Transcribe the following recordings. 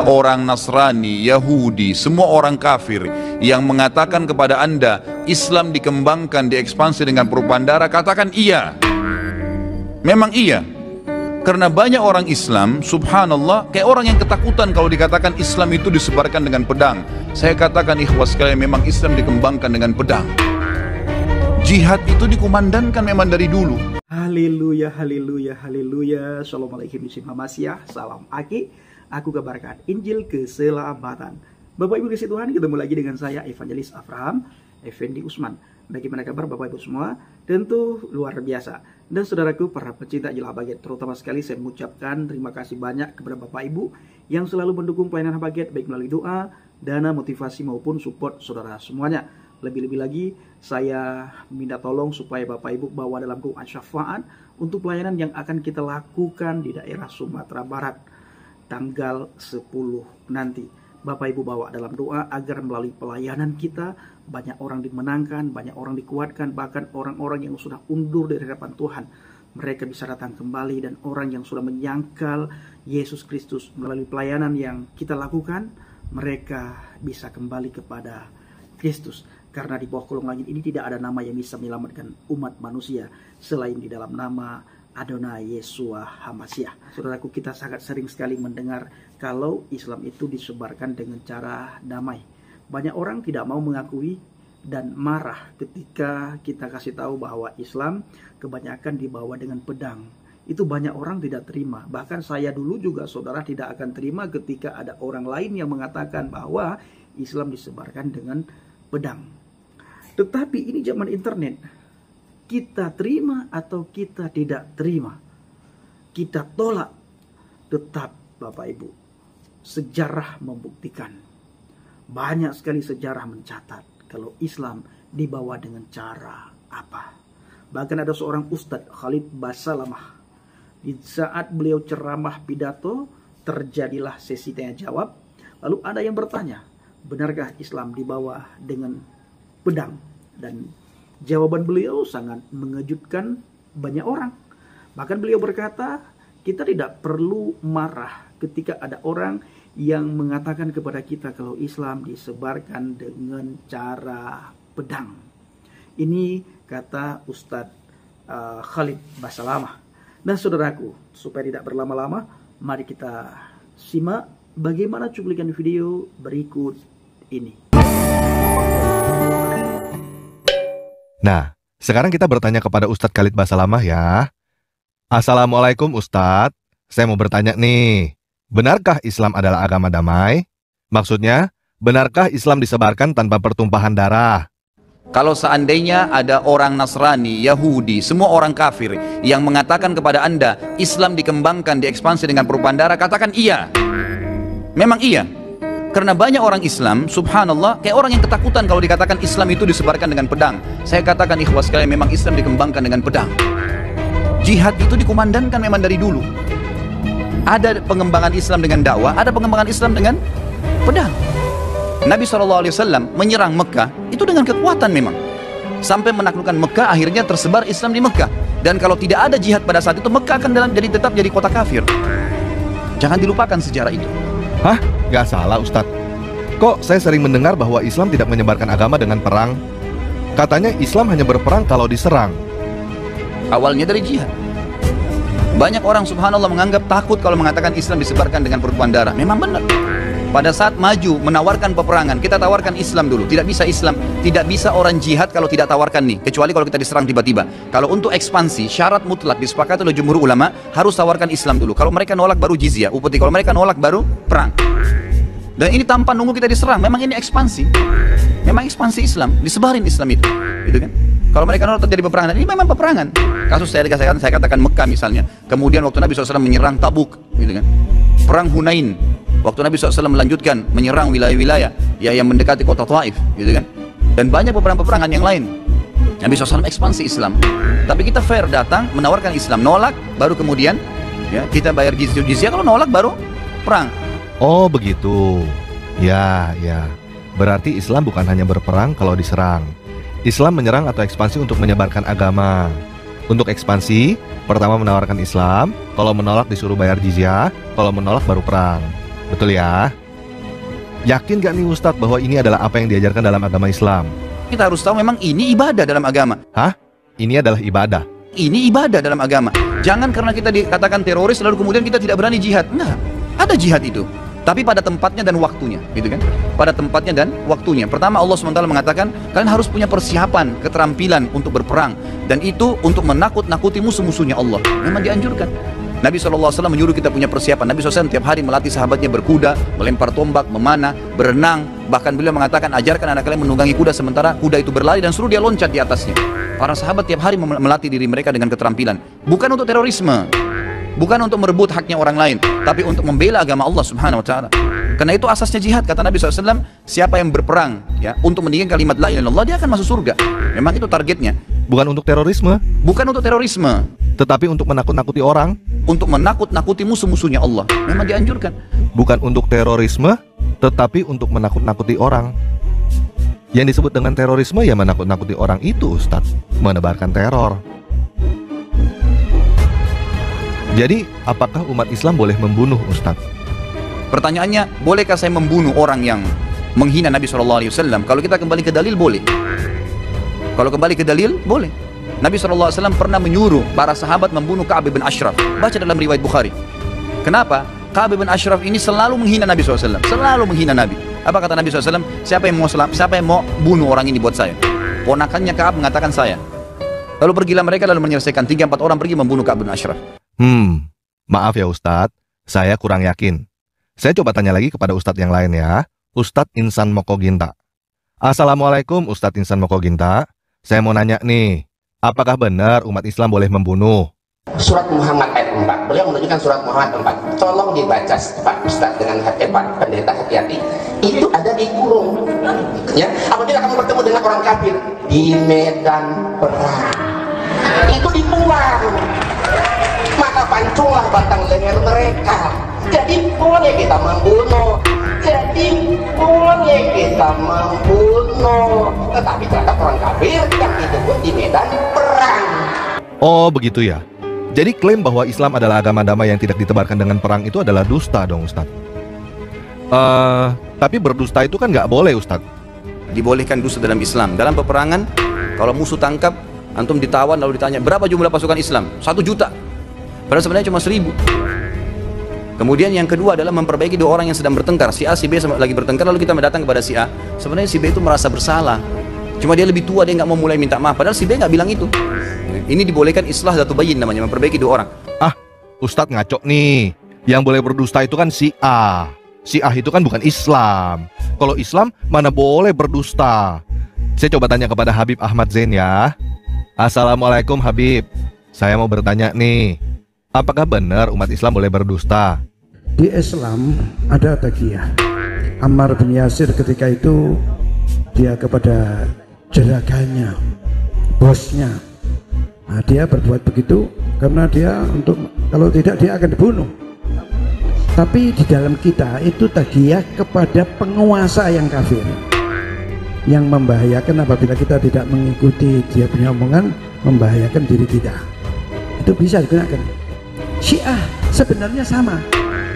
Orang Nasrani, Yahudi, semua orang kafir yang mengatakan kepada Anda Islam dikembangkan, diekspansi dengan propaganda, katakan iya. Memang iya. Karena banyak orang Islam, subhanallah, kayak orang yang ketakutan kalau dikatakan Islam itu disebarkan dengan pedang. Saya katakan ikhwas sekalian, memang Islam dikembangkan dengan pedang. Jihad itu dikumandangkan memang dari dulu. Haleluya, haleluya, haleluya. Assalamualaikum warahmatullahi wabarakatuh. Salam Aki. Aku kabarkan Injil keselamatan. Bapak Ibu kasih Tuhan, ketemu lagi dengan saya Evangelis Abraham Effendi Usman. Bagaimana kabar Bapak Ibu semua? Tentu luar biasa. Dan saudaraku para pecinta Jil Habaget, terutama sekali saya mengucapkan terima kasih banyak kepada Bapak Ibu yang selalu mendukung pelayanan Habaget, baik melalui doa, dana, motivasi maupun support saudara semuanya. Lebih-lebih lagi saya minta tolong supaya Bapak Ibu bawa dalam doa syafaat untuk pelayanan yang akan kita lakukan di daerah Sumatera Barat tanggal 10 nanti. Bapak Ibu bawa dalam doa agar melalui pelayanan kita banyak orang dimenangkan, banyak orang dikuatkan, bahkan orang-orang yang sudah undur dari hadapan Tuhan mereka bisa datang kembali, dan orang yang sudah menyangkal Yesus Kristus melalui pelayanan yang kita lakukan mereka bisa kembali kepada Kristus. Karena di bawah kolong langit ini tidak ada nama yang bisa menyelamatkan umat manusia selain di dalam nama Adonai Yeshua HaMashiach. Saudaraku, kita sangat sering sekali mendengar kalau Islam itu disebarkan dengan cara damai. Banyak orang tidak mau mengakui dan marah ketika kita kasih tahu bahwa Islam kebanyakan dibawa dengan pedang. Itu banyak orang tidak terima. Bahkan saya dulu juga saudara tidak akan terima ketika ada orang lain yang mengatakan bahwa Islam disebarkan dengan pedang. Tetapi ini zaman internet. Kita terima atau kita tidak terima, kita tolak, tetap Bapak Ibu, sejarah membuktikan. Banyak sekali sejarah mencatat kalau Islam dibawa dengan cara apa. Bahkan ada seorang Ustadz Khalid Basalamah, di saat beliau ceramah pidato terjadilah sesi tanya jawab. Lalu ada yang bertanya, benarkah Islam dibawa dengan pedang? Dan jawaban beliau sangat mengejutkan banyak orang. Bahkan beliau berkata, kita tidak perlu marah ketika ada orang yang mengatakan kepada kita kalau Islam disebarkan dengan cara pedang. Ini kata Ustadz Khalid Basalamah. Nah saudaraku, supaya tidak berlama-lama, mari kita simak bagaimana cuplikan video berikut ini. Nah, sekarang kita bertanya kepada Ustadz Khalid Basalamah ya. Assalamualaikum Ustadz, saya mau bertanya nih, benarkah Islam adalah agama damai? Maksudnya, benarkah Islam disebarkan tanpa pertumpahan darah? Kalau seandainya ada orang Nasrani, Yahudi, semua orang kafir yang mengatakan kepada Anda Islam dikembangkan, diekspansi dengan propaganda, katakan iya. Memang iya. Karena banyak orang Islam, subhanallah, kayak orang yang ketakutan kalau dikatakan Islam itu disebarkan dengan pedang. Saya katakan ikhwas sekalian, memang Islam dikembangkan dengan pedang. Jihad itu dikumandangkan memang dari dulu. Ada pengembangan Islam dengan dakwah, ada pengembangan Islam dengan pedang. Nabi SAW menyerang Mekah itu dengan kekuatan memang. Sampai menaklukkan Mekah, akhirnya tersebar Islam di Mekah. Dan kalau tidak ada jihad pada saat itu, Mekah akan tetap jadi kota kafir. Jangan dilupakan sejarah itu. Hah? Gak salah Ustadz. Kok saya sering mendengar bahwa Islam tidak menyebarkan agama dengan perang? Katanya Islam hanya berperang kalau diserang. Awalnya dari jihad. Banyak orang subhanallah menganggap takut kalau mengatakan Islam disebarkan dengan pertumpahan darah. Memang benar. Pada saat maju menawarkan peperangan, kita tawarkan Islam dulu. Tidak bisa Islam, tidak bisa orang jihad kalau tidak tawarkan nih. Kecuali kalau kita diserang tiba-tiba. Kalau untuk ekspansi, syarat mutlak disepakati oleh jumhur ulama, harus tawarkan Islam dulu. Kalau mereka nolak baru jizyah, upeti. Kalau mereka nolak baru perang. Dan ini tanpa nunggu kita diserang. Memang ini ekspansi. Memang ekspansi Islam, disebarin Islam itu. Gitu kan? Kalau mereka nolak terjadi peperangan, ini memang peperangan. Kasus saya katakan Mekah misalnya. Kemudian waktu Nabi SAW menyerang Tabuk, gitu kan? Perang Hunain. Waktu Nabi SAW melanjutkan menyerang wilayah-wilayah yang mendekati kota Taif, gitu kan? Dan banyak peperangan yang lain. Nabi SAW ekspansi Islam. Tapi kita fair, datang menawarkan Islam, nolak, baru kemudian ya kita bayar jizyah. Kalau nolak baru perang. Oh begitu. Ya. Berarti Islam bukan hanya berperang kalau diserang. Islam menyerang atau ekspansi untuk menyebarkan agama. Untuk ekspansi, pertama menawarkan Islam, kalau menolak disuruh bayar jizyah, kalau menolak baru perang. Betul ya? Yakin gak nih Ustadz bahwa ini adalah apa yang diajarkan dalam agama Islam? Kita harus tahu memang ini ibadah dalam agama. Hah? Ini adalah ibadah? Ini ibadah dalam agama. Jangan karena kita dikatakan teroris lalu kemudian kita tidak berani jihad. Enggak, ada jihad itu. Tapi pada tempatnya dan waktunya, gitu kan? Pada tempatnya dan waktunya. Pertama Allah SWT mengatakan, kalian harus punya persiapan, keterampilan untuk berperang. Dan itu untuk menakut-nakuti musuh-musuhnya Allah. Memang dianjurkan. Nabi SAW menyuruh kita punya persiapan. Nabi SAW tiap hari melatih sahabatnya berkuda, melempar tombak, memanah, berenang. Bahkan beliau mengatakan, ajarkan anak kalian menunggangi kuda sementara kuda itu berlari dan suruh dia loncat di atasnya. Para sahabat tiap hari melatih diri mereka dengan keterampilan. Bukan untuk terorisme, bukan untuk merebut haknya orang lain, tapi untuk membela agama Allah Subhanahu wa taala. Karena itu asasnya jihad, kata Nabi SAW, siapa yang berperang ya untuk meninggikan kalimat la ilaha illallah, dia akan masuk surga. Memang itu targetnya. Bukan untuk terorisme? Bukan untuk terorisme, tetapi untuk menakut-nakuti orang? Untuk menakut-nakuti musuh-musuhnya Allah. Memang dianjurkan. Bukan untuk terorisme, tetapi untuk menakut-nakuti orang. Yang disebut dengan terorisme ya menakut-nakuti orang itu, Ustadz, menebarkan teror. Jadi, apakah umat Islam boleh membunuh, Ustadz? Pertanyaannya, bolehkah saya membunuh orang yang menghina Nabi SAW? Kalau kita kembali ke dalil, boleh. Kalau kembali ke dalil, boleh. Nabi SAW pernah menyuruh para sahabat membunuh Ka'ab bin Ashraf. Baca dalam riwayat Bukhari. Kenapa? Ka'ab bin Ashraf ini selalu menghina Nabi SAW. Selalu menghina Nabi. Apa kata Nabi SAW? Siapa yang mau bunuh orang ini buat saya? Ponakannya Ka'ab mengatakan saya. Lalu pergilah mereka lalu menyelesaikan 3-4 orang pergi membunuh Ka'ab bin Ashraf. Maaf ya Ustadz, saya kurang yakin. Saya coba tanya lagi kepada Ustadz yang lain ya. Ustadz Insan Mokoginta. Assalamualaikum Ustadz Insan Mokoginta. Saya mau nanya nih, apakah benar umat Islam boleh membunuh? Surat Muhammad ayat 4. Beliau menunjukkan surat Muhammad 4. Tolong dibaca Pak Ustaz dengan Pak Pendeta, hati-hati. Itu ada di kurung. Ya, apabila kamu bertemu dengan orang kafir di medan perang, itu dibuang. Maka pancunglah batang leher mereka. Jadi boleh kita membunuh. Tetapi terhadap orang kafir yang disebut di medan perang. Oh begitu ya. Jadi klaim bahwa Islam adalah agama damai yang tidak ditebarkan dengan perang itu adalah dusta dong Ustadz. Tapi berdusta itu kan nggak boleh Ustadz. Dibolehkan dusta dalam Islam. Dalam peperangan, kalau musuh tangkap, antum ditawan lalu ditanya, berapa jumlah pasukan Islam? 1 juta. Padahal sebenarnya cuma 1000. Kemudian yang kedua adalah memperbaiki 2 orang yang sedang bertengkar. Si A, si B lagi bertengkar, lalu kita datang kepada si A. Sebenarnya si B itu merasa bersalah. Cuma dia lebih tua, dia nggak mau mulai minta maaf. Padahal si B nggak bilang itu. Ini dibolehkan islah dzatu bayyin namanya, memperbaiki 2 orang. Ustadz ngaco nih. Yang boleh berdusta itu kan si A. Si A itu kan bukan Islam. Kalau Islam mana boleh berdusta. Saya coba tanya kepada Habib Ahmad Zain ya. Assalamualaikum Habib. Saya mau bertanya nih. Apakah benar umat Islam boleh berdusta? Di Islam ada taqiyah. Ammar bin Yasir ketika itu dia kepada jerakannya, bosnya. Nah, dia berbuat begitu karena dia kalau tidak dia akan dibunuh. Tapi di dalam kita itu taqiyah kepada penguasa yang kafir, yang membahayakan apabila kita tidak mengikuti dia punya omongan, membahayakan diri kita. Itu bisa digunakan. Syiah sebenarnya sama,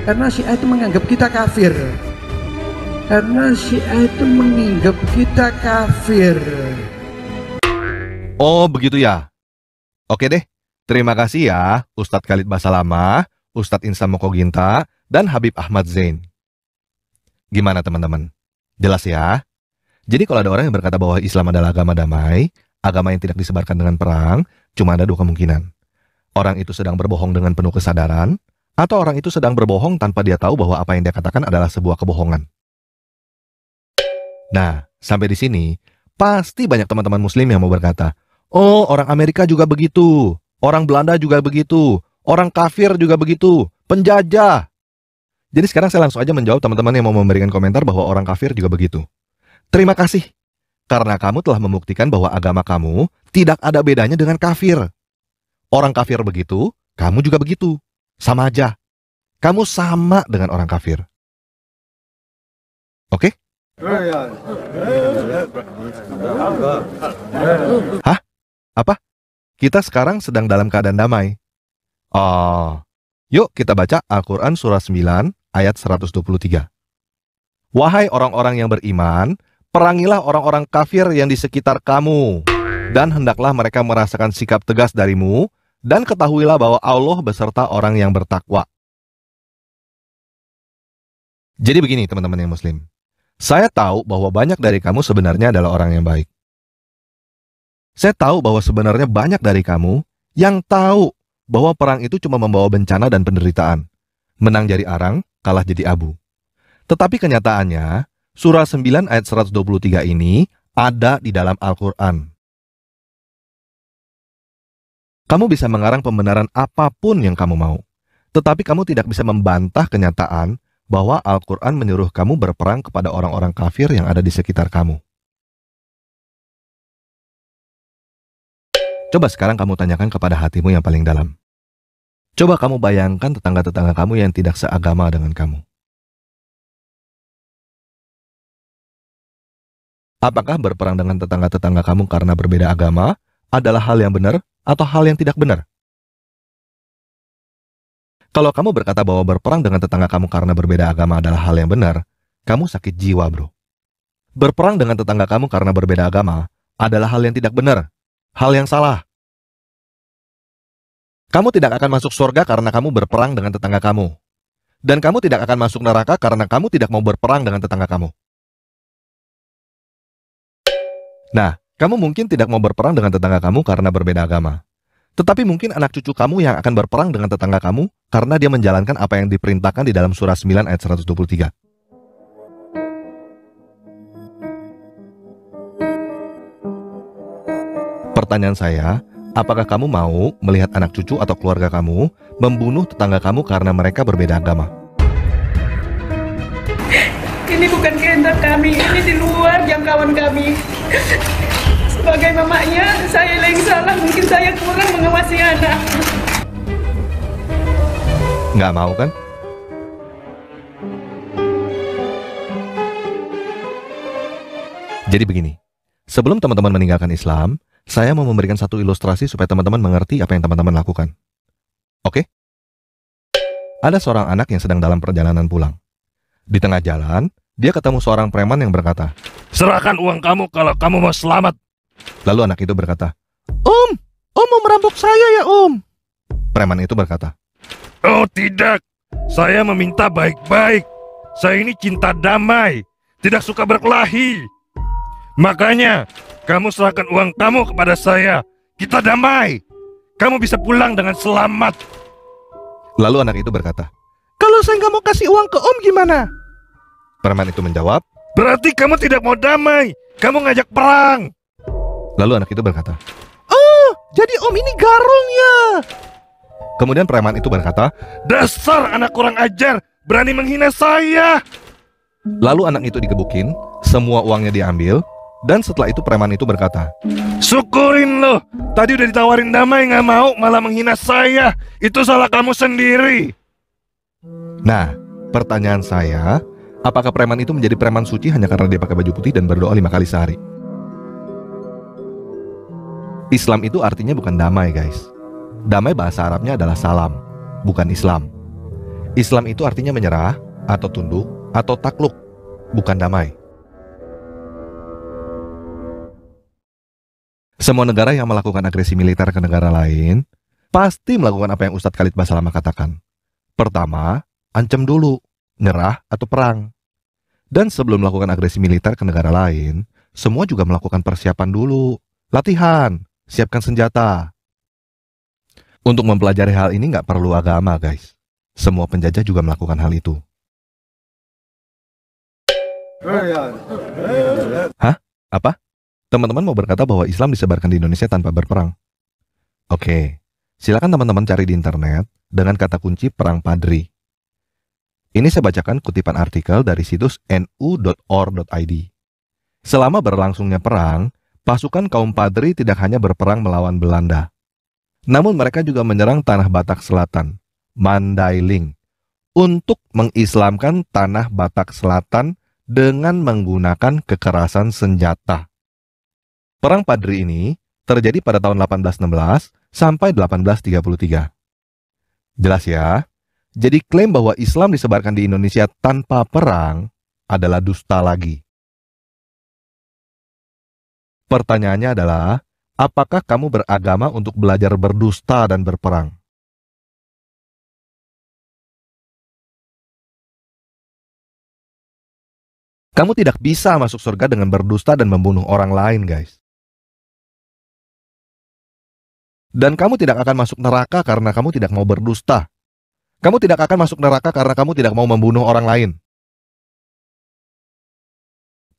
karena Syiah itu menganggap kita kafir. Oh begitu ya. Oke deh. Terima kasih ya Ustadz Khalid Basalamah, Ustadz Insan Mokoginta, dan Habib Ahmad Zain. Gimana teman-teman? Jelas ya? Jadi kalau ada orang yang berkata bahwa Islam adalah agama damai, agama yang tidak disebarkan dengan perang, cuma ada 2 kemungkinan. Orang itu sedang berbohong dengan penuh kesadaran, atau orang itu sedang berbohong tanpa dia tahu bahwa apa yang dia katakan adalah sebuah kebohongan. Nah, sampai di sini, pasti banyak teman-teman muslim yang mau berkata, oh orang Amerika juga begitu, orang Belanda juga begitu, orang kafir juga begitu, penjajah. Jadi sekarang saya langsung aja menjawab teman-teman yang mau memberikan komentar bahwa orang kafir juga begitu. Terima kasih, karena kamu telah membuktikan bahwa agama kamu tidak ada bedanya dengan kafir. Orang kafir begitu, kamu juga begitu. Sama aja. Kamu sama dengan orang kafir. Oke? Hah? Apa? Kita sekarang sedang dalam keadaan damai. Oh. Yuk kita baca Al-Quran surah 9 ayat 123. Wahai orang-orang yang beriman, perangilah orang-orang kafir yang di sekitar kamu, dan hendaklah mereka merasakan sikap tegas darimu, dan ketahuilah bahwa Allah beserta orang yang bertakwa. Jadi begini teman-teman yang muslim, saya tahu bahwa banyak dari kamu sebenarnya adalah orang yang baik. Saya tahu bahwa sebenarnya banyak dari kamu yang tahu bahwa perang itu cuma membawa bencana dan penderitaan. Menang jadi arang, kalah jadi abu. Tetapi kenyataannya, surah 9 ayat 123 ini ada di dalam Al-Quran. Kamu bisa mengarang pembenaran apapun yang kamu mau. Tetapi kamu tidak bisa membantah kenyataan bahwa Al-Quran menyuruh kamu berperang kepada orang-orang kafir yang ada di sekitar kamu. Coba sekarang kamu tanyakan kepada hatimu yang paling dalam. Coba kamu bayangkan tetangga-tetangga kamu yang tidak seagama dengan kamu. Apakah berperang dengan tetangga-tetangga kamu karena berbeda agama adalah hal yang benar atau hal yang tidak benar? Kalau kamu berkata bahwa berperang dengan tetangga kamu karena berbeda agama adalah hal yang benar, kamu sakit jiwa, bro. Berperang dengan tetangga kamu karena berbeda agama adalah hal yang tidak benar, hal yang salah. Kamu tidak akan masuk surga karena kamu berperang dengan tetangga kamu. Dan kamu tidak akan masuk neraka karena kamu tidak mau berperang dengan tetangga kamu. Nah, kamu mungkin tidak mau berperang dengan tetangga kamu karena berbeda agama. Tetapi mungkin anak cucu kamu yang akan berperang dengan tetangga kamu karena dia menjalankan apa yang diperintahkan di dalam surah 9 ayat 123. Pertanyaan saya, apakah kamu mau melihat anak cucu atau keluarga kamu membunuh tetangga kamu karena mereka berbeda agama? Ini bukan kehendak kami, ini di luar jangkauan kami. Sebagai mamanya, saya yang salah, mungkin saya kurang mengawasi anak. Nggak mau kan? Jadi begini, sebelum teman-teman meninggalkan Islam, saya mau memberikan satu ilustrasi supaya teman-teman mengerti apa yang teman-teman lakukan. Oke? Ada seorang anak yang sedang dalam perjalanan pulang. Di tengah jalan, dia ketemu seorang preman yang berkata, "Serahkan uang kamu kalau kamu mau selamat." Lalu anak itu berkata, Om mau merampok saya ya Om." Preman itu berkata, "Oh tidak, saya meminta baik-baik. Saya ini cinta damai, tidak suka berkelahi. Makanya, kamu serahkan uang kamu kepada saya. Kita damai. Kamu bisa pulang dengan selamat." Lalu anak itu berkata, "Kalau saya nggak mau kasih uang ke Om gimana?" Preman itu menjawab, "Berarti kamu tidak mau damai. Kamu ngajak perang." Lalu anak itu berkata, "Oh, jadi Om ini garung ya." Kemudian preman itu berkata, "Dasar anak kurang ajar, berani menghina saya." Lalu anak itu digebukin, semua uangnya diambil, dan setelah itu preman itu berkata, "Syukurin loh, tadi udah ditawarin damai nggak mau, malah menghina saya. Itu salah kamu sendiri." Nah, pertanyaan saya, apakah preman itu menjadi preman suci hanya karena dia pakai baju putih dan berdoa 5 kali sehari? Islam itu artinya bukan damai, guys. Damai bahasa Arabnya adalah salam, bukan Islam. Islam itu artinya menyerah, atau tunduk, atau takluk, bukan damai. Semua negara yang melakukan agresi militer ke negara lain pasti melakukan apa yang Ustadz Khalid Basalamah katakan. Pertama, ancam dulu, nyerah atau perang. Dan sebelum melakukan agresi militer ke negara lain, semua juga melakukan persiapan dulu, latihan, siapkan senjata. Untuk mempelajari hal ini nggak perlu agama, guys. Semua penjajah juga melakukan hal itu. Hah? Apa? Teman-teman mau berkata bahwa Islam disebarkan di Indonesia tanpa berperang? Oke, silakan teman-teman cari di internet dengan kata kunci perang Padri. Ini saya bacakan kutipan artikel dari situs nu.or.id. Selama berlangsungnya perang, pasukan kaum Padri tidak hanya berperang melawan Belanda, namun mereka juga menyerang tanah Batak Selatan, Mandailing, untuk mengislamkan tanah Batak Selatan dengan menggunakan kekerasan senjata. Perang Padri ini terjadi pada tahun 1816 sampai 1833. Jelas ya? Jadi klaim bahwa Islam disebarkan di Indonesia tanpa perang adalah dusta lagi. Pertanyaannya adalah, apakah kamu beragama untuk belajar berdusta dan berperang? Kamu tidak bisa masuk surga dengan berdusta dan membunuh orang lain, guys. Dan kamu tidak akan masuk neraka karena kamu tidak mau berdusta. Kamu tidak akan masuk neraka karena kamu tidak mau membunuh orang lain.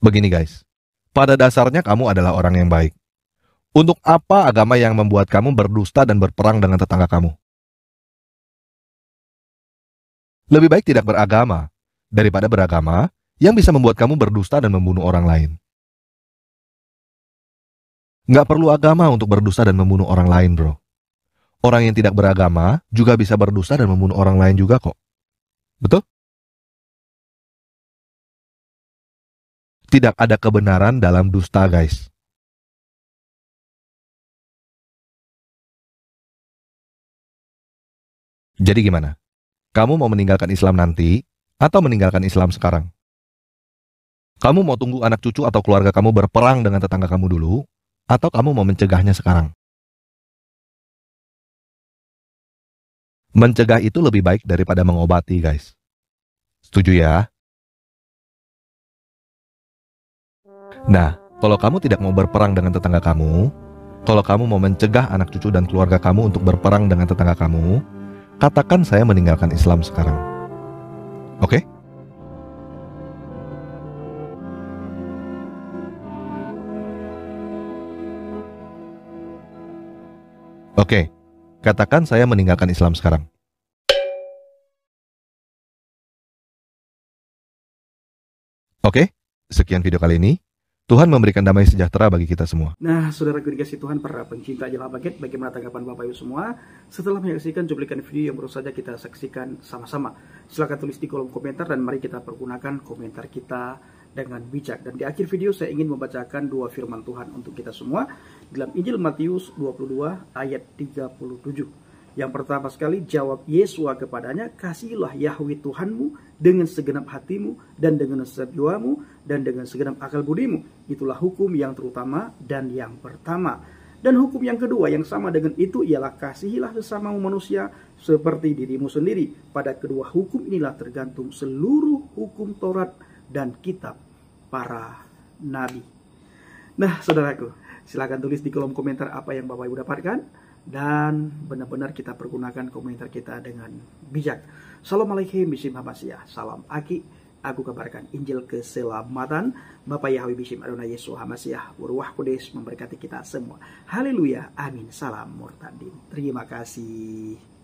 Begini, guys. Pada dasarnya kamu adalah orang yang baik. Untuk apa agama yang membuat kamu berdusta dan berperang dengan tetangga kamu? Lebih baik tidak beragama daripada beragama yang bisa membuat kamu berdusta dan membunuh orang lain. Nggak perlu agama untuk berdusta dan membunuh orang lain, bro. Orang yang tidak beragama juga bisa berdusta dan membunuh orang lain juga kok. Betul? Tidak ada kebenaran dalam dusta, guys. Jadi gimana? Kamu mau meninggalkan Islam nanti atau meninggalkan Islam sekarang? Kamu mau tunggu anak cucu atau keluarga kamu berperang dengan tetangga kamu dulu, atau kamu mau mencegahnya sekarang? Mencegah itu lebih baik daripada mengobati, guys. Setuju ya? Nah, kalau kamu tidak mau berperang dengan tetangga kamu, kalau kamu mau mencegah anak cucu dan keluarga kamu untuk berperang dengan tetangga kamu, katakan saya meninggalkan Islam sekarang. Oke? Oke, katakan saya meninggalkan Islam sekarang. Oke, sekian video kali ini. Tuhan memberikan damai sejahtera bagi kita semua. Nah, saudaraku dikasih Tuhan, para pencinta Jelah Paket, bagaimana tanggapan Bapak Ibu semua setelah menyaksikan cuplikan video yang baru saja kita saksikan sama-sama? Silahkan tulis di kolom komentar dan mari kita pergunakan komentar kita dengan bijak. Dan di akhir video saya ingin membacakan dua firman Tuhan untuk kita semua dalam Injil Matius 22 ayat 37. Yang pertama sekali, jawab Yesua kepadanya, kasihilah Yahweh Tuhanmu dengan segenap hatimu dan dengan segenap jiwamu dan dengan segenap akal budimu. Itulah hukum yang terutama dan yang pertama. Dan hukum yang kedua yang sama dengan itu ialah kasihilah sesamamu manusia seperti dirimu sendiri. Pada kedua hukum inilah tergantung seluruh hukum Taurat dan kitab para nabi. Nah, saudaraku, silakan tulis di kolom komentar apa yang Bapak Ibu dapatkan. Dan benar-benar kita pergunakan komentar kita dengan bijak. Assalamualaikum Bishim Hamasyah. Salam Aki. Aku kabarkan Injil keselamatan. Bapak Yahweh Bishim Adonai Yesus Hamasyah. Waruah Kudus memberkati kita semua. Haleluya. Amin. Salam Murtadin. Terima kasih.